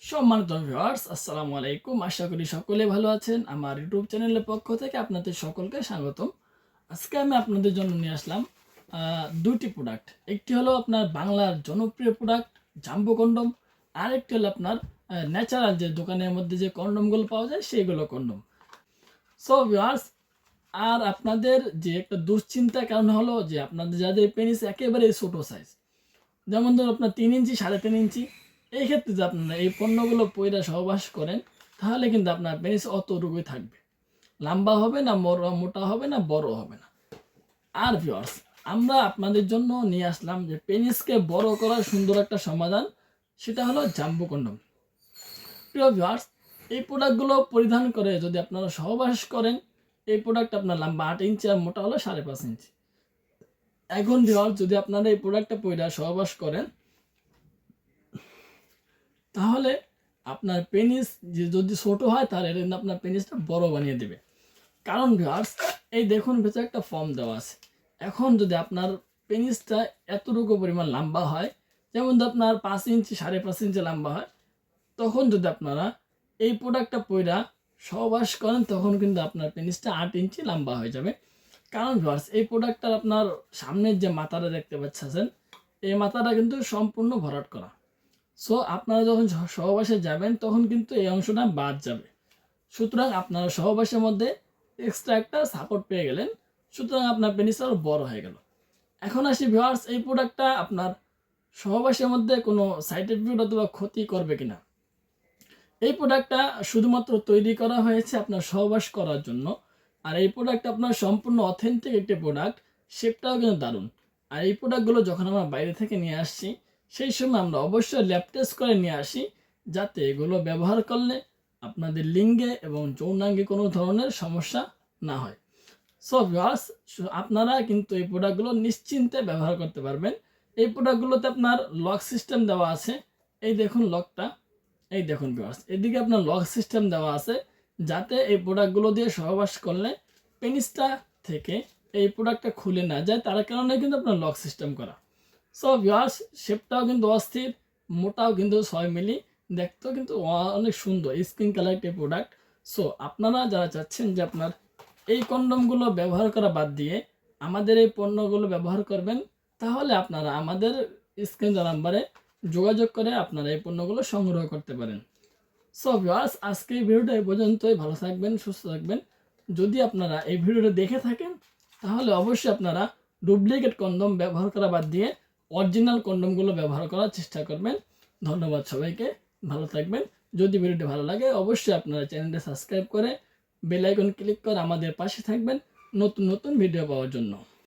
সম্মানিত ভিউয়ার্স, আসসালামু আলাইকুম। আশা করি সকলে ভালো আছেন। আমার ইউটিউব চ্যানেলের পক্ষ থেকে আপনাদের সকলকে স্বাগতম। আজকে আমি আপনাদের জন্য নিয়ে আসলাম দুটি প্রোডাক্ট। একটি হলো আপনার বাংলার জনপ্রিয় প্রোডাক্ট জাম্বো কন্ডম, আর একটি হলো আপনার ন্যাচারাল যে দোকানের মধ্যে যে কন্ডমগুলো পাওয়া যায় সেইগুলো কন্ডম। সো ভিউয়ার্স, আর আপনাদের যে একটা দুশ্চিন্তার কারণ হলো যে আপনাদের যাদের পেনিস একেবারে ছোটো সাইজ, যেমন ধরুন আপনার 3 ইঞ্চি 3.5 ইঞ্চি, এই ক্ষেত্রে যে আপনারা এই পণ্যগুলো পয়রা সহবাস করেন তাহলে কিন্তু আপনার পেনিস অতটুকুই থাকবে, লম্বা হবে না, মোটা হবে না, বড় হবে না। আর ভিউয়ার্স, আমরা আপনাদের জন্য নিয়ে আসলাম যে পেনিসকে বড় করার সুন্দর একটা সমাধান, সেটা হলো জাম্বো কন্ডম। প্রিয় ভিউয়ার্স, এই প্রোডাক্টগুলো পরিধান করে যদি আপনারা সহবাস করেন, এই প্রোডাক্ট আপনার লম্বা 8 ইঞ্চি আর মোটা হলো 5.5 ইঞ্চি। এখন ভিউয়ার্স, যদি আপনারা এই প্রোডাক্টটা পয়রা সহবাস করেন তাহলে আপনার পেনিস যে যদি ছোট হয় তাহলে এটা কিন্তু আপনার পেনিসটা বড় বানিয়ে দেবে। কারণ ভিউয়ার্স, এই দেখুন ভেতরে একটা ফর্ম দেওয়া আছে। এখন যদি আপনার পেনিসটা এতটুকু পরিমাণ লম্বা হয়, যেমন ধর আপনার 5 ইঞ্চি 5.5 ইঞ্চি লম্বা হয়, তখন যদি আপনারা এই প্রোডাক্টটা পয়রা সহবাস করেন তখন কিন্তু আপনার পেনিসটা 8 ইঞ্চি লম্বা হয়ে যাবে। কারণ ভিউয়ার্স, এই প্রোডাক্টটার আপনার সামনের যে মাথাটা দেখতে পাচ্ছেন, এই মাথাটা কিন্তু সম্পূর্ণ ভরাট করা। সো আপনারা যখন সহবাসে যাবেন তখন কিন্তু এই অংশটা বাদ যাবে। সুতরাং আপনারা সহবাসের মধ্যে এক্সট্রা একটা সাপোর্ট পেয়ে গেলেন, সুতরাং আপনার পেনিস আরও বড় হয়ে গেল। এখন আসি ভিউয়ার্স, এই প্রোডাক্টটা আপনার সহবাসের মধ্যে কোনো সাইড এফেক্ট অথবা ক্ষতি করবে কিনা। এই প্রোডাক্টটা শুধুমাত্র তৈরি করা হয়েছে আপনার সহবাস করার জন্য। আর এই প্রোডাক্ট আপনার সম্পূর্ণ অথেন্টিক একটি প্রোডাক্ট, শেপটাও কিন্তু দারুণ। আর এই প্রোডাক্টগুলো যখন আমরা বাইরে থেকে নিয়ে আসছি সেই সময় আমরা অবশ্যই ল্যাব টেস্ট করে নিয়ে আসি, যাতে এগুলো ব্যবহার করলে আপনাদের লিঙ্গে এবং যৌনাঙ্গে কোনো ধরনের সমস্যা না হয়। সো ভিউয়ার্স, আপনারা কিন্তু এই প্রোডাক্টগুলো নিশ্চিন্তে ব্যবহার করতে পারবেন। এই প্রোডাক্টগুলোতে আপনার লক সিস্টেম দেওয়া আছে। এই দেখুন লকটা, এই দেখুন ভিউয়ার্স, এদিকে আপনার লক সিস্টেম দেওয়া আছে, যাতে এই প্রোডাক্টগুলো দিয়ে সহবাস করলে পেনিসটা থেকে এই প্রোডাক্টটা খুলে না যায়, তার কারণে কিন্তু আপনার লক সিস্টেম করা। সো ভিউয়ার্স, শেপটাও কিন্তু অস্থির, মোটাও কিন্তু 6 মিলি, দেখতেও কিন্তু অনেক সুন্দর স্কিন কালার একটি প্রোডাক্ট। সো আপনারা যারা চাচ্ছেন যে আপনার এই কন্ডমগুলো ব্যবহার করা বাদ দিয়ে আমাদের এই পণ্যগুলো ব্যবহার করবেন, তাহলে আপনারা আমাদের স্ক্রিন নাম্বারে যোগাযোগ করে আপনারা এই পণ্যগুলো সংগ্রহ করতে পারেন। সো ভিউয়ার্স, আজকে এই ভিডিওটা এই পর্যন্তই। ভালো থাকবেন, সুস্থ থাকবেন। যদি আপনারা এই ভিডিওটা দেখে থাকেন তাহলে অবশ্যই আপনারা ডুপ্লিকেট কন্ডম ব্যবহার করা বাদ দিয়ে অরিজিনাল কন্ডমগুলো ব্যবহার করার চেষ্টা করবেন। ধন্যবাদ সবাইকে, ভালো থাকবেন। যদি ভিডিওটি ভালো লাগে অবশ্যই আপনারা চ্যানেলটা সাবস্ক্রাইব করে বেল আইকন ক্লিক করে আমাদের পাশে থাকবেন নতুন নতুন ভিডিও পাওয়ার জন্য।